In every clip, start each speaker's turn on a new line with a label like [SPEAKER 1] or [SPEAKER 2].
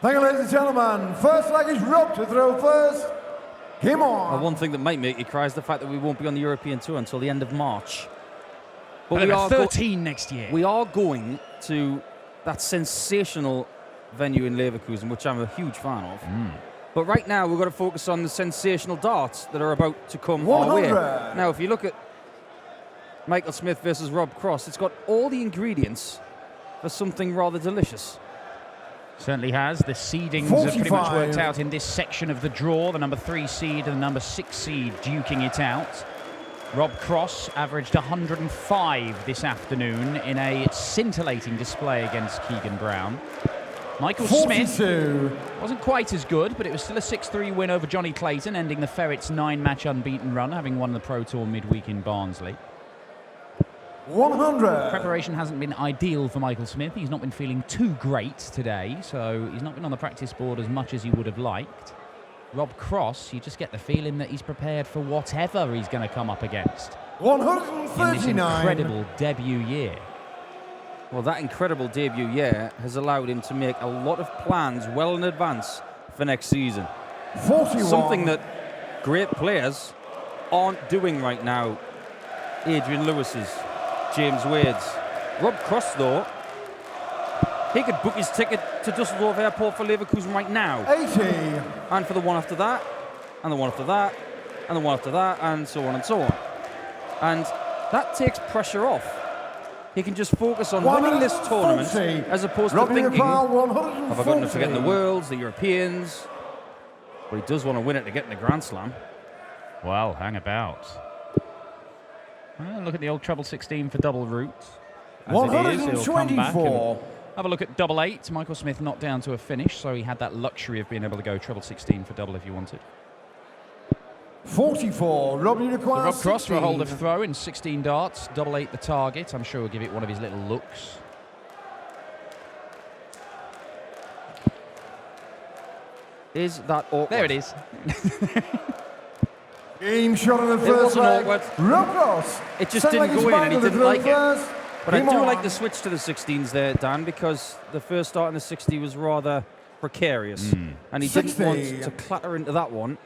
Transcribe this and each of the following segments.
[SPEAKER 1] Thank you, ladies and gentlemen. First leg is Rob to throw first. Game on.
[SPEAKER 2] Well, one thing that might make you cry is the fact that we won't be on the European Tour until the end of March.
[SPEAKER 3] But we are 13 next year.
[SPEAKER 2] We are going to that sensational venue in Leverkusen, which I'm a huge fan of. But right now, we've got to focus on the sensational darts that are about to come our way. Now, if you look at Michael Smith versus Rob Cross, it's got all the ingredients for something rather delicious.
[SPEAKER 3] Certainly has. The seedings have pretty much worked out in this section of the draw. The number 3 seed and the number 6 seed duking it out. Rob Cross averaged 105 this afternoon in a scintillating display against Keegan Brown. Michael
[SPEAKER 1] 42.
[SPEAKER 3] Smith wasn't quite as good, but it was still a 6-3 win over Johnny Clayton, ending the Ferret's 9-match unbeaten run, having won the Pro Tour midweek in Barnsley.
[SPEAKER 1] 100.
[SPEAKER 3] Preparation hasn't been ideal for Michael Smith. He's not been feeling too great today, so he's not been on the practice board as much as he would have liked. Rob Cross, you just get the feeling that he's prepared for whatever he's going to come up against
[SPEAKER 1] 139.
[SPEAKER 3] in this incredible debut year.
[SPEAKER 2] Well, that incredible debut year has allowed him to make a lot of plans well in advance for next season.
[SPEAKER 1] 41.
[SPEAKER 2] Something that great players aren't doing right now. Adrian Lewis's, James Wade's. Rob Cross, though, he could book his ticket to Dusseldorf Airport for Leverkusen right now.
[SPEAKER 1] 80.
[SPEAKER 2] And for the one after that, and the one after that, and the one after that, and so on and so on. And that takes pressure off. He can just focus on winning this tournament as opposed to thinking, have I got to forget the Worlds, the Europeans? But he does want to win it to get in the Grand Slam.
[SPEAKER 3] Well, hang about. Well, look at the old treble 16 for double root. As it is, he'll come back and have a look at double 8. Michael Smith not down to a finish, so he had that luxury of being able to go treble 16 for double if you wanted.
[SPEAKER 1] 44. Rob
[SPEAKER 3] Cross for a hold of throw in 16 darts, double 8 the target. I'm sure he'll give it one of his little looks.
[SPEAKER 2] Is that awkward?
[SPEAKER 3] There it is.
[SPEAKER 1] Game shot on the first leg. Rob Cross.
[SPEAKER 2] It just didn't go in and he didn't like it. But I do like the
[SPEAKER 1] the
[SPEAKER 2] switch to the 16s there, Dan, because the first start in the 60 was rather precarious. And he didn't want to clatter into that one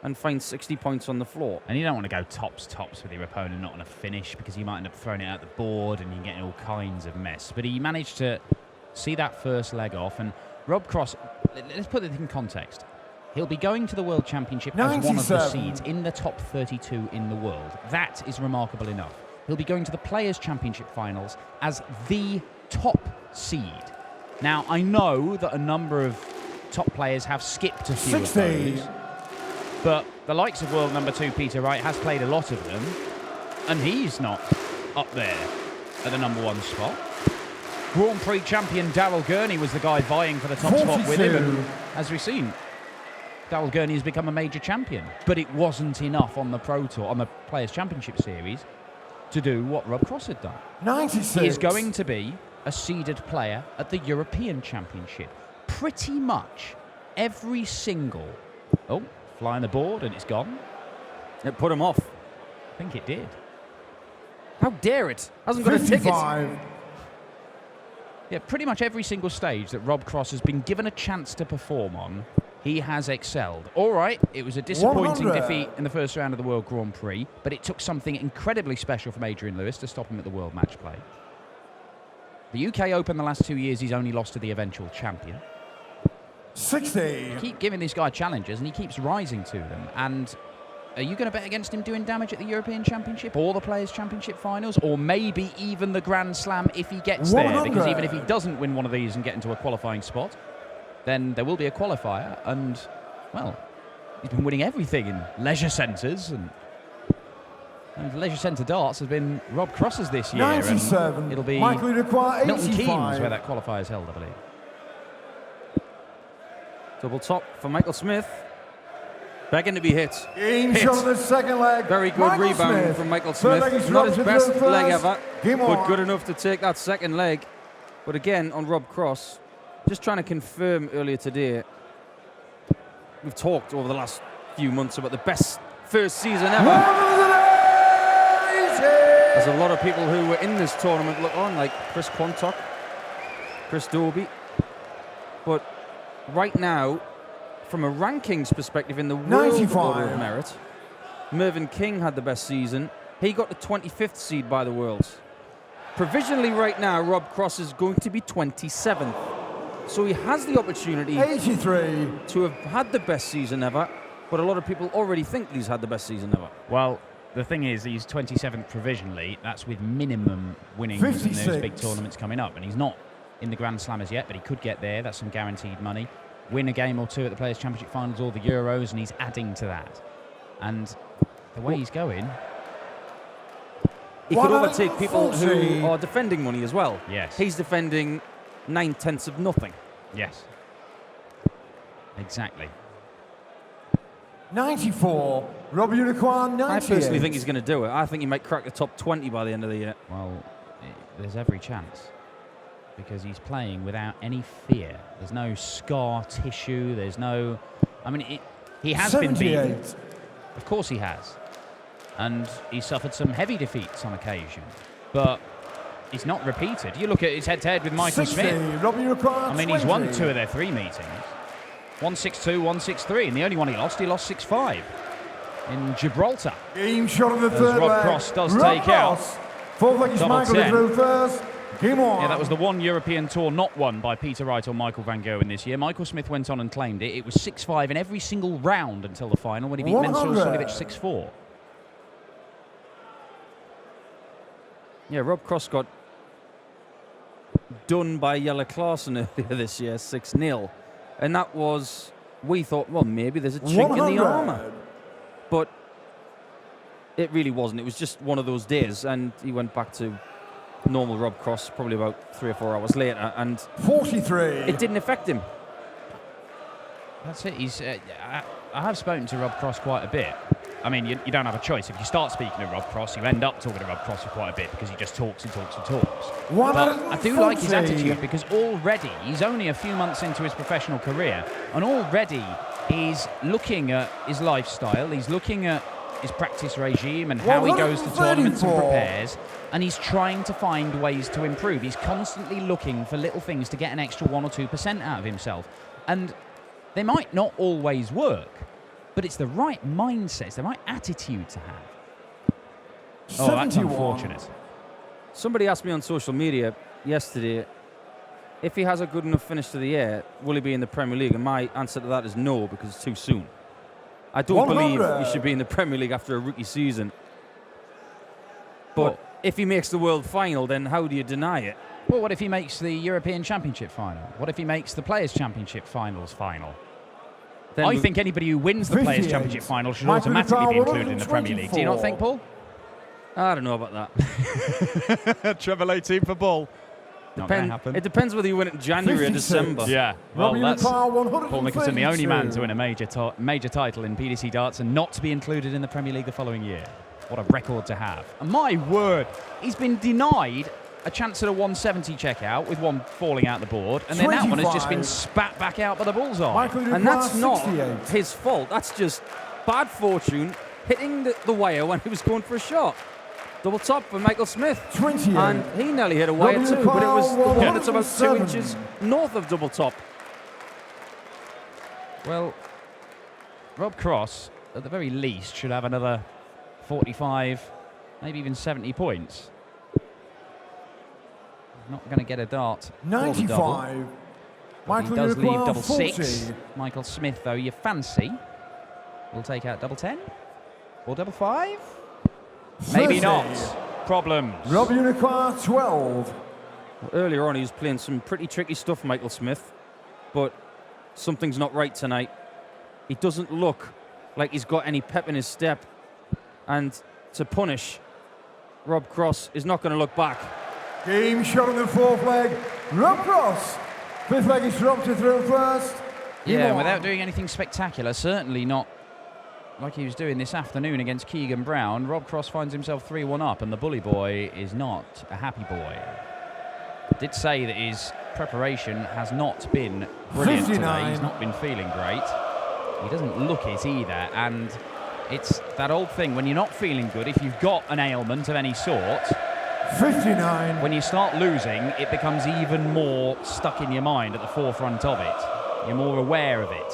[SPEAKER 2] and find 60 points on the floor.
[SPEAKER 3] And you don't want to go tops with your opponent not on a finish because you might end up throwing it out the board and you're getting all kinds of mess. But he managed to see that first leg off. And Rob Cross, let's put it in context. He'll be going to the World Championship as one of the seeds in the top 32 in the world. That is remarkable enough. He'll be going to the Players' Championship finals as the top seed. Now, I know that a number of top players have skipped a few of those, but the likes of world number 2 Peter Wright has played a lot of them, and he's not up there at the number 1 spot. Grand Prix champion Daryl Gurney was the guy vying for the top spot with him, and as we've seen, Daryl Gurney has become a major champion, but it wasn't enough on the Pro Tour, on the Players' Championship Series, to do what Rob Cross had done.
[SPEAKER 1] 96.
[SPEAKER 3] He is going to be a seeded player at the European Championship. Pretty much every single... Oh, flying the board and it's gone.
[SPEAKER 2] It put him off.
[SPEAKER 3] I think it did.
[SPEAKER 2] How dare it? Hasn't got
[SPEAKER 1] 55.
[SPEAKER 2] a ticket.
[SPEAKER 3] Yeah, pretty much every single stage that Rob Cross has been given a chance to perform on, he has excelled. All right, it was a disappointing
[SPEAKER 1] 100.
[SPEAKER 3] defeat in the first round of the World Grand Prix, but it took something incredibly special from Adrian Lewis to stop him at the World Match Play. The UK Open the last 2 years, he's only lost to the eventual champion.
[SPEAKER 1] 60.
[SPEAKER 3] Keep giving this guy challenges, and he keeps rising to them. And are you going to bet against him doing damage at the European Championship or the Players' Championship finals, or maybe even the Grand Slam if he gets there? Because even if he doesn't win one of these and get into a qualifying spot, then there will be a qualifier. And, well, he's been winning everything in leisure centres, and leisure centre darts has been Rob Cross's this year.
[SPEAKER 1] 97.
[SPEAKER 3] And it'll be Milton Keynes where that qualifier is held, I believe.
[SPEAKER 2] Double top for Michael Smith. Begging to be hit.
[SPEAKER 1] Game shot on the second leg.
[SPEAKER 2] Very good rebound from Michael Smith. Not his best leg ever, but good enough to take that second leg. But again, on Rob Cross, just trying to confirm earlier today, we've talked over the last few months about the best first season ever. There's a lot of people who were in this tournament look on, like Chris Quantock, Chris Dobie. But right now, from a rankings perspective in the world
[SPEAKER 1] 95.
[SPEAKER 2] order of merit, Mervyn King had the best season. He got the 25th seed by the Worlds. Provisionally right now, Rob Cross is going to be 27th. So he has the opportunity
[SPEAKER 1] 83.
[SPEAKER 2] to have had the best season ever, but a lot of people already think he's had the best season ever.
[SPEAKER 3] Well, the thing is, he's 27th provisionally. That's with minimum winnings in
[SPEAKER 1] 56.
[SPEAKER 3] those big tournaments coming up. And he's not in the Grand Slam as yet, but he could get there. That's some guaranteed money. Win a game or two at the Players' Championship Finals or the Euros, and he's adding to that. And the way he's going...
[SPEAKER 2] He could overtake people who are defending money as well.
[SPEAKER 3] Yes.
[SPEAKER 2] He's defending 9/10 of nothing.
[SPEAKER 3] Yes. Exactly.
[SPEAKER 1] 94. Rob Unicorn, 98.
[SPEAKER 2] I personally think he's going to do it. I think he might crack the top 20 by the end of the year.
[SPEAKER 3] Well, there's every chance. Because he's playing without any fear. There's no scar tissue. There's no... I mean, he has
[SPEAKER 1] 78.
[SPEAKER 3] been beaten. Of course he has. And he suffered some heavy defeats on occasion. But he's not repeated. You look at his head-to-head with Michael
[SPEAKER 1] 60.
[SPEAKER 3] Smith.
[SPEAKER 1] Rob Unicorn,
[SPEAKER 3] I mean, he's won
[SPEAKER 1] 20.
[SPEAKER 3] 2 of their 3 meetings. 1-6-2, 1-6-3. And the only one he lost 6-5 in Gibraltar.
[SPEAKER 1] Game shot of the
[SPEAKER 3] As
[SPEAKER 1] third
[SPEAKER 3] Rob
[SPEAKER 1] leg.
[SPEAKER 3] Cross does
[SPEAKER 1] Rob
[SPEAKER 3] take out
[SPEAKER 1] Cross. Fourth leg is
[SPEAKER 3] double
[SPEAKER 1] Michael
[SPEAKER 3] 10.
[SPEAKER 1] through first. Game on.
[SPEAKER 3] Yeah, that was the one European tour not won by Peter Wright or Michael van Gerwen this year. Michael Smith went on and claimed it. It was 6-5 in every single round until the final when he beat Mensur
[SPEAKER 1] 100.
[SPEAKER 3] Suljovic 6-4.
[SPEAKER 2] Yeah, Rob Cross got done by Jelle Klaassen earlier this year, 6-0. And that was, we thought, well, maybe there's a chink in
[SPEAKER 1] 100.
[SPEAKER 2] the armour. But it really wasn't. It was just one of those days. And he went back to normal Rob Cross probably about 3 or 4 hours later. And
[SPEAKER 1] 43.
[SPEAKER 2] it didn't affect him.
[SPEAKER 3] That's it. He's. I have spoken to Rob Cross quite a bit. I mean, you don't have a choice. If you start speaking to Rob Cross, you end up talking to Rob Cross for quite a bit because he just talks and talks and talks. But I do like his attitude because already he's only a few months into his professional career and already he's looking at his lifestyle, he's looking at his practice regime and how he goes to tournaments and prepares, and he's trying to find ways to improve. He's constantly looking for little things to get an extra 1 or 2% out of himself. And they might not always work, but it's the right mindset, it's the right attitude to have. Oh, that's unfortunate.
[SPEAKER 2] Somebody asked me on social media yesterday, if he has a good enough finish to the year, will he be in the Premier League? And my answer to that is no, because it's too soon. I don't
[SPEAKER 1] 100.
[SPEAKER 2] believe he should be in the Premier League after a rookie season. But if he makes the World Final, then how do you deny it?
[SPEAKER 3] Well, what if he makes the European Championship final? What if he makes the Players' Championship finals final?
[SPEAKER 2] Then
[SPEAKER 3] I think anybody who wins the Players' Championship final should automatically be included in the Premier League. Do you not think, Paul?
[SPEAKER 2] I don't know about that.
[SPEAKER 3] Treble 18 for Bull. Not going to happen.
[SPEAKER 2] It depends whether you win it in January
[SPEAKER 1] 56.
[SPEAKER 2] or December.
[SPEAKER 3] Yeah, well, that's Paul Nicholson, the only man to
[SPEAKER 1] 132.
[SPEAKER 3] win a major title in PDC darts and not to be included in the Premier League the following year. What a record to have. And my word, he's been denied a chance at a 170 checkout with one falling out the board, and then that one has just been
[SPEAKER 1] 25.
[SPEAKER 3] spat back out by the bullseye.
[SPEAKER 2] And that's not
[SPEAKER 1] 68.
[SPEAKER 2] his fault. That's just bad fortune hitting the wire when he was going for a shot. Double top for Michael Smith.
[SPEAKER 1] 28.
[SPEAKER 2] And he nearly hit a wire
[SPEAKER 1] W.
[SPEAKER 2] too, but it was the
[SPEAKER 1] Carl,
[SPEAKER 2] one that's about 2
[SPEAKER 1] 107.
[SPEAKER 2] inches north of double top.
[SPEAKER 3] Well, Rob Cross, at the very least, should have another 45, maybe even 70 points. Not going to get a dart. or the double.
[SPEAKER 1] 95.
[SPEAKER 3] He
[SPEAKER 1] Michael
[SPEAKER 3] does leave
[SPEAKER 1] Unicorn,
[SPEAKER 3] double
[SPEAKER 1] 40.
[SPEAKER 3] 6. Michael Smith, though, you fancy, will take out double 10 or double 5. Maybe
[SPEAKER 1] 30.
[SPEAKER 3] not. Problems.
[SPEAKER 1] Rob Unicorn, 12.
[SPEAKER 2] Well, earlier on, he was playing some pretty tricky stuff, Michael Smith, but something's not right tonight. He doesn't look like he's got any pep in his step, and to punish, Rob Cross is not going to look back.
[SPEAKER 1] Game shot on the fourth leg. Rob Cross. Fifth leg is Rob to throw first.
[SPEAKER 3] Yeah,
[SPEAKER 1] Come
[SPEAKER 3] without
[SPEAKER 1] on.
[SPEAKER 3] doing anything spectacular, certainly not like he was doing this afternoon against Keegan Brown. Rob Cross finds himself 3-1 up, and the bully boy is not a happy boy. Did say that his preparation has not been brilliant
[SPEAKER 1] 59.
[SPEAKER 3] today. He's not been feeling great. He doesn't look it either, and it's that old thing, when you're not feeling good, if you've got an ailment of any sort,
[SPEAKER 1] 59.
[SPEAKER 3] when you start losing, it becomes even more stuck in your mind at the forefront of it. You're more aware of it.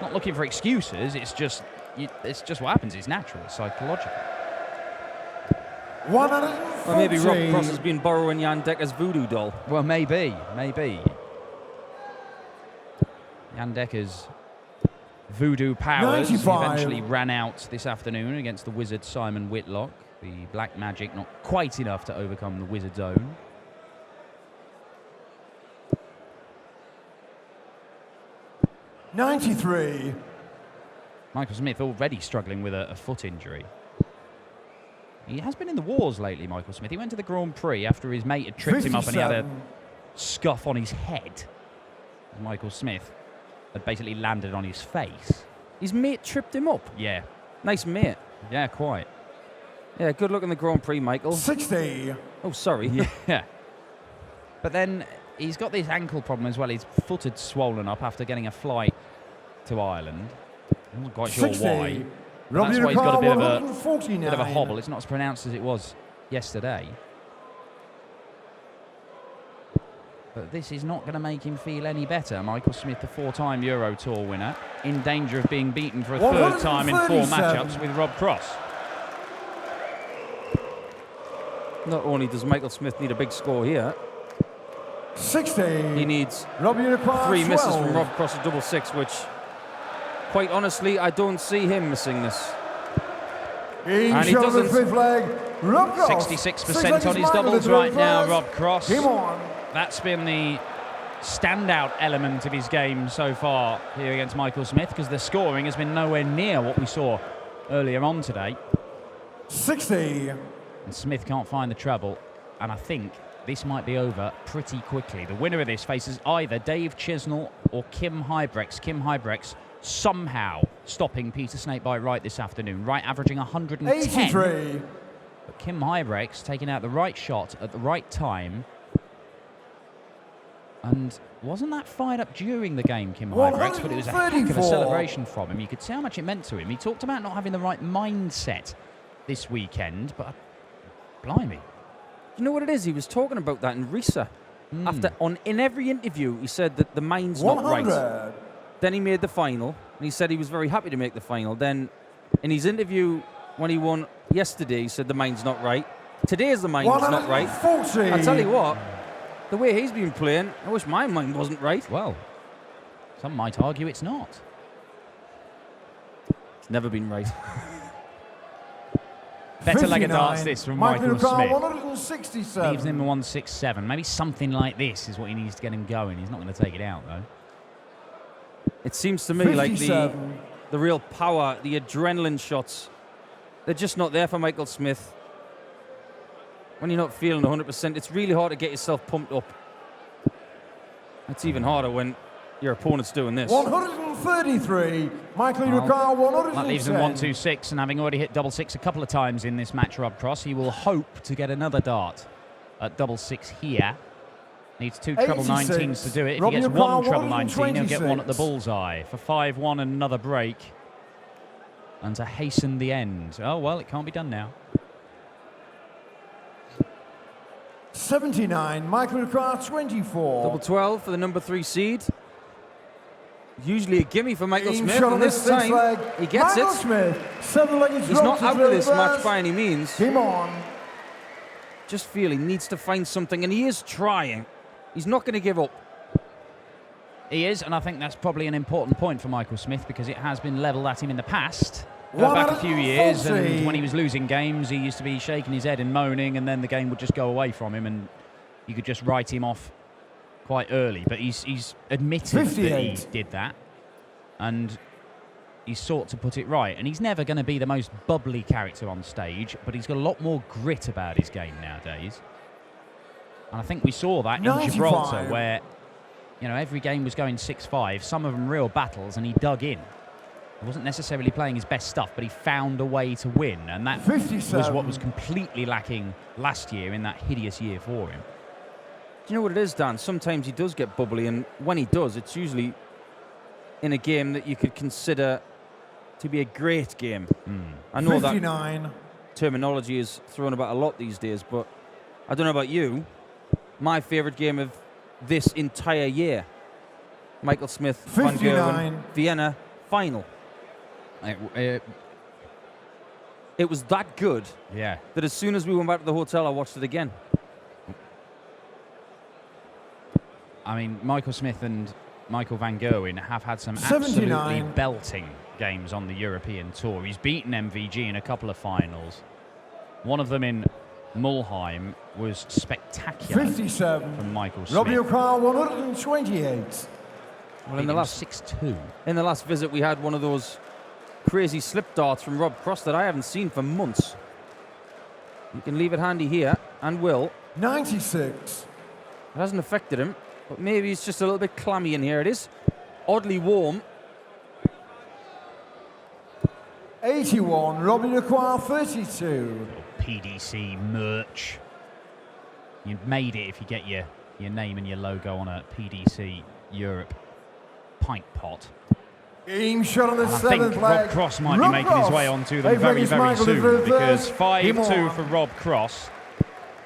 [SPEAKER 3] Not looking for excuses. It's just what happens. It's natural. It's psychological.
[SPEAKER 1] 140.
[SPEAKER 2] Or maybe Rob Cross has been borrowing Jan Dekker's voodoo doll.
[SPEAKER 3] Well, maybe. Jan Dekker's voodoo powers
[SPEAKER 1] 95.
[SPEAKER 3] eventually ran out this afternoon against the wizard Simon Whitlock. The black magic not quite enough to overcome the wizard's own.
[SPEAKER 1] $93.
[SPEAKER 3] Michael Smith already struggling with a foot injury. He has been in the wars lately, Michael Smith. He went to the Grand Prix after his mate had tripped him up and he had a scuff on his head. Michael Smith had basically landed on his face.
[SPEAKER 2] His mate tripped him up.
[SPEAKER 3] Yeah.
[SPEAKER 2] Nice mate.
[SPEAKER 3] Yeah, quite.
[SPEAKER 2] Yeah, good luck in the Grand Prix, Michael.
[SPEAKER 1] 60.
[SPEAKER 2] Oh, sorry.
[SPEAKER 3] Yeah. But then he's got this ankle problem as well. His foot had swollen up after getting a flight to Ireland. I'm not quite sure
[SPEAKER 1] 60.
[SPEAKER 3] why. That's why he's got a bit of a hobble.
[SPEAKER 1] 149.
[SPEAKER 3] It's not as pronounced as it was yesterday. But this is not going to make him feel any better. Michael Smith, the 4-time Euro Tour winner, in danger of being beaten for a third time in 4 matchups with Rob Cross.
[SPEAKER 2] Not only does Michael Smith need a big score here,
[SPEAKER 1] 60.
[SPEAKER 2] he needs
[SPEAKER 1] Rob Unicorn
[SPEAKER 2] 3 misses
[SPEAKER 1] 12.
[SPEAKER 2] from Rob Cross's double six, which, quite honestly, I don't see him missing this.
[SPEAKER 1] In
[SPEAKER 2] And he
[SPEAKER 1] shot of the
[SPEAKER 2] doesn't.
[SPEAKER 1] 5th leg, Rob Cross.
[SPEAKER 3] 66% on his doubles right now, Rob Cross.
[SPEAKER 1] Game on.
[SPEAKER 3] That's been the standout element of his game so far here against Michael Smith, because the scoring has been nowhere near what we saw earlier on today.
[SPEAKER 1] 60.
[SPEAKER 3] And Smith can't find the treble, and I think this might be over pretty quickly. The winner of this faces either Dave Chisnell or Kim Huybrechts. Kim Huybrechts somehow stopping Peter Snakebite Wright this afternoon. Wright averaging 110.
[SPEAKER 1] 83.
[SPEAKER 3] But Kim Huybrechts taking out the right shot at the right time. And wasn't that fired up during the game, Kim Huybrechts, but it was a heck of a
[SPEAKER 1] 134.
[SPEAKER 3] celebration from him. You could see how much it meant to him. He talked about not having the right mindset this weekend, but blimey.
[SPEAKER 2] You know what it is? He was talking about that in Risa. In every interview, he said that the mind's not
[SPEAKER 1] 100.
[SPEAKER 2] right. Then he made the final, and he said he was very happy to make the final. Then, in his interview when he won yesterday, he said the mind's not right. Today's the mind's not right.
[SPEAKER 1] 140.
[SPEAKER 2] I tell you what, the way he's been playing, I wish my mind wasn't right.
[SPEAKER 3] Well, some might argue it's not.
[SPEAKER 2] It's never been right.
[SPEAKER 3] Better leg of
[SPEAKER 1] 59.
[SPEAKER 3] darts this from Michael Smith.
[SPEAKER 1] 167.
[SPEAKER 3] Leaves him 167. Maybe something like this is what he needs to get him going. He's not going to take it out, though.
[SPEAKER 2] It seems to me like
[SPEAKER 1] 57.
[SPEAKER 2] the real power, the adrenaline shots, they're just not there for Michael Smith. When you're not feeling 100%, it's really hard to get yourself pumped up. It's even harder when your opponent's doing this.
[SPEAKER 1] 133. Michael Ricard, 110.
[SPEAKER 3] That leaves him 126, and having already hit double six a couple of times in this match, Rob Cross, he will hope to get another dart at double six here. Needs 2 treble 19s to do it. If he gets 1 treble 19, he'll get 1 at the bullseye for 5-1 and another break. And to hasten the end. Oh, well, it can't be done now.
[SPEAKER 1] 79. Michael Ricard, 24.
[SPEAKER 2] Double 12 for the number 3 seed. Usually a gimme for Michael
[SPEAKER 1] In
[SPEAKER 2] Smith,
[SPEAKER 1] shot
[SPEAKER 2] and
[SPEAKER 1] on
[SPEAKER 2] this
[SPEAKER 1] the 6th
[SPEAKER 2] time
[SPEAKER 1] leg,
[SPEAKER 2] he gets
[SPEAKER 1] Michael
[SPEAKER 2] it.
[SPEAKER 1] Smith, 7-legged
[SPEAKER 2] He's
[SPEAKER 1] drop
[SPEAKER 2] not
[SPEAKER 1] to
[SPEAKER 2] out of this
[SPEAKER 1] reverse.
[SPEAKER 2] match by any means.
[SPEAKER 1] Game on.
[SPEAKER 2] Just feel he needs to find something, and he is trying. He's not going to give up.
[SPEAKER 3] He is, and I think that's probably an important point for Michael Smith, because it has been levelled at him in the past. Go back a few years, and when he was losing games, he used to be shaking his head and moaning, and then the game would just go away from him, and you could just write him off quite early. But he's admitted
[SPEAKER 1] 58.
[SPEAKER 3] that he did that, and he's sought to put it right. And he's never going to be the most bubbly character on stage, but he's got a lot more grit about his game nowadays. And I think we saw that in
[SPEAKER 1] 95.
[SPEAKER 3] Gibraltar, where, you know, every game was going 6-5, some of them real battles, and he dug in. He wasn't necessarily playing his best stuff, but he found a way to win, and that
[SPEAKER 1] 57.
[SPEAKER 3] was what was completely lacking last year in that hideous year for him.
[SPEAKER 2] Do you know what it is, Dan? Sometimes he does get bubbly, and when he does, it's usually in a game that you could consider to be a great game. I know
[SPEAKER 1] 59.
[SPEAKER 2] that terminology is thrown about a lot these days, but I don't know about you. My favourite game of this entire year Michael Smith, Van
[SPEAKER 1] 59.
[SPEAKER 2] Gerwen, Vienna final. It was that good
[SPEAKER 3] Yeah.
[SPEAKER 2] that as soon as we went back to the hotel, I watched it again.
[SPEAKER 3] I mean, Michael Smith and Michael Van Gerwen have had some
[SPEAKER 1] 79.
[SPEAKER 3] absolutely belting games on the European Tour. He's beaten MVG in a couple of finals. One of them in Mulheim was spectacular
[SPEAKER 1] 57.
[SPEAKER 3] from Michael Smith.
[SPEAKER 1] Robbie O'Carr, 128.
[SPEAKER 2] Well, in the last
[SPEAKER 3] 6-2.
[SPEAKER 2] In the last visit, we had one of those crazy slip darts from Rob Cross that I haven't seen for months. You can leave it handy here, and will.
[SPEAKER 1] 96.
[SPEAKER 2] It hasn't affected him, but maybe it's just a little bit clammy in here. It is oddly warm.
[SPEAKER 1] 81. Robbie O'Carr, 32.
[SPEAKER 3] PDC merch. You made it if you get your name and your logo on a PDC Europe pint pot.
[SPEAKER 1] Game shot on the
[SPEAKER 3] And I
[SPEAKER 1] seventh
[SPEAKER 3] think
[SPEAKER 1] leg.
[SPEAKER 3] Rob Cross might be
[SPEAKER 1] Rob
[SPEAKER 3] making his
[SPEAKER 1] Cross.
[SPEAKER 3] way onto them
[SPEAKER 1] Hey,
[SPEAKER 3] very,
[SPEAKER 1] Fergus
[SPEAKER 3] very
[SPEAKER 1] Michael is
[SPEAKER 3] soon,
[SPEAKER 1] reversed.
[SPEAKER 3] because
[SPEAKER 1] Game
[SPEAKER 3] 5-2
[SPEAKER 1] on.
[SPEAKER 3] for Rob Cross.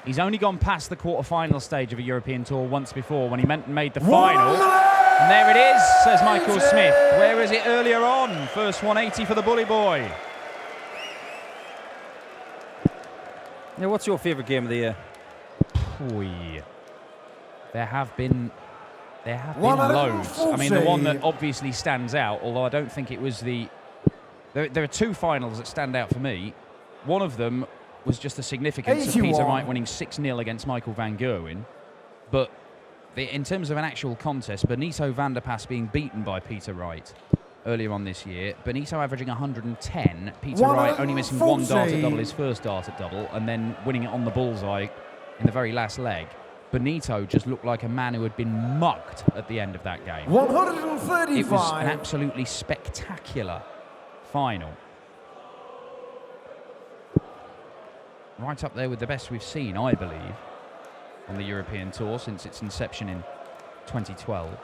[SPEAKER 3] He's only gone past the quarter-final stage of a European Tour once before when he made the final. And there it is, says Michael Smith. Where is it earlier on? First 180 for the Bully Boy.
[SPEAKER 2] Yeah, what's your favourite game of the year?
[SPEAKER 3] Oy. There have been
[SPEAKER 1] One out of
[SPEAKER 3] loads. I mean, the
[SPEAKER 1] 40.
[SPEAKER 3] one that obviously stands out, although I don't think it was the... There are two finals that stand out for me. One of them was just the significance of Peter
[SPEAKER 1] 81.
[SPEAKER 3] Wright winning 6-0 against Michael Van Gerwen. But in terms of an actual contest, Benito van der Pas being beaten by Peter Wright earlier on this year. Benito averaging 110. Peter Wright only missing one dart at double, his first dart at double, and then winning it on the bullseye in the very last leg. Benito just looked like a man who had been mugged at the end of that game.
[SPEAKER 1] 135.
[SPEAKER 3] It was an absolutely spectacular final. Right up there with the best we've seen, I believe, on the European Tour since its inception in 2012.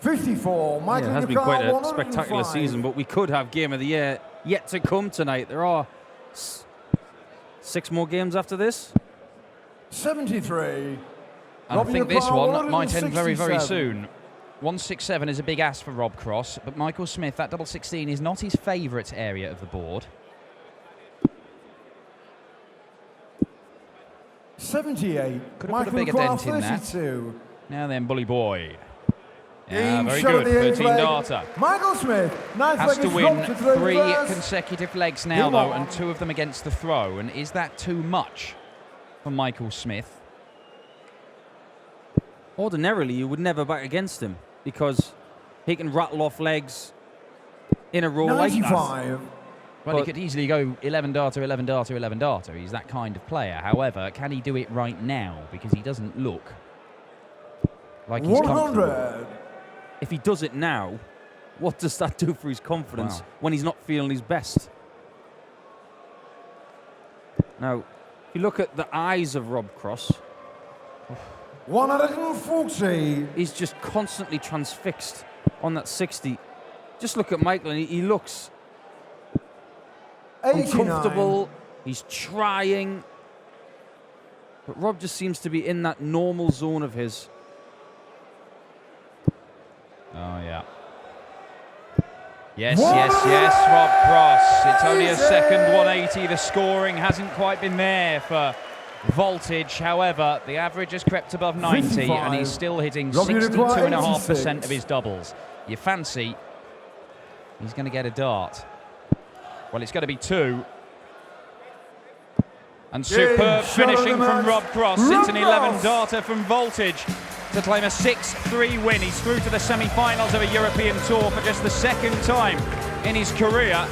[SPEAKER 1] 54.
[SPEAKER 2] Yeah,
[SPEAKER 1] Michael
[SPEAKER 2] it has been
[SPEAKER 1] O'Carr,
[SPEAKER 2] quite a
[SPEAKER 1] 105.
[SPEAKER 2] spectacular season, but we could have Game of the Year yet to come tonight. There are 6 more games after this.
[SPEAKER 1] 73.
[SPEAKER 3] And I think this one might end very, very soon. 167 is a big ask for Rob Cross, but Michael Smith, that double 16 is not his favourite area of the board.
[SPEAKER 1] 78.
[SPEAKER 3] Could have
[SPEAKER 1] Michael
[SPEAKER 3] put a bigger
[SPEAKER 1] O'Carr,
[SPEAKER 3] dent in that.
[SPEAKER 1] 32.
[SPEAKER 3] Now then, Bully Boy. Yeah,
[SPEAKER 1] Game
[SPEAKER 3] very
[SPEAKER 1] shot
[SPEAKER 3] good.
[SPEAKER 1] at the eighth
[SPEAKER 3] 13
[SPEAKER 1] leg.
[SPEAKER 3] darter.
[SPEAKER 1] Michael Smith. Ninth
[SPEAKER 3] Has
[SPEAKER 1] leg
[SPEAKER 3] to
[SPEAKER 1] is
[SPEAKER 3] win
[SPEAKER 1] dropped to throw
[SPEAKER 3] 3
[SPEAKER 1] reverse.
[SPEAKER 3] consecutive legs now,
[SPEAKER 1] Come
[SPEAKER 3] though,
[SPEAKER 1] on.
[SPEAKER 3] and 2 of them against the throw. And is that too much for Michael Smith?
[SPEAKER 2] Ordinarily, you would never back against him because he can rattle off legs in a row like that.
[SPEAKER 1] 95.
[SPEAKER 3] Well, he
[SPEAKER 2] But-
[SPEAKER 3] could easily go 11 darter, 11 darter, 11 darter. He's that kind of player. However, can he do it right now? Because he doesn't look like he's comfortable.
[SPEAKER 1] 100.
[SPEAKER 2] If he does it now, what does that do for his confidence
[SPEAKER 3] Wow.
[SPEAKER 2] when he's not feeling his best? Now, if you look at the eyes of Rob Cross,
[SPEAKER 1] 140.
[SPEAKER 2] he's just constantly transfixed on that 60. Just look at Michael, and he looks
[SPEAKER 1] 89.
[SPEAKER 2] uncomfortable. He's trying. But Rob just seems to be in that normal zone of his.
[SPEAKER 3] Oh, yeah. Yes, Rob Cross. It's only a second 180. The scoring hasn't quite been there for Voltage. However, the average has crept above 90,
[SPEAKER 1] 55.
[SPEAKER 3] and he's still hitting
[SPEAKER 1] Robbie O'Carr,
[SPEAKER 3] 62.5%
[SPEAKER 1] 86.
[SPEAKER 3] of his doubles. You fancy he's going to get a dart. Well, it's going to be 2. And superb
[SPEAKER 1] shot of the
[SPEAKER 3] finishing from
[SPEAKER 1] match.
[SPEAKER 3] Rob Cross.
[SPEAKER 1] Rob
[SPEAKER 3] It's an 11
[SPEAKER 1] Cross.
[SPEAKER 3] darter from Voltage to claim a 6-3 win. He's through to the semi-finals of a European Tour for just the second time in his career.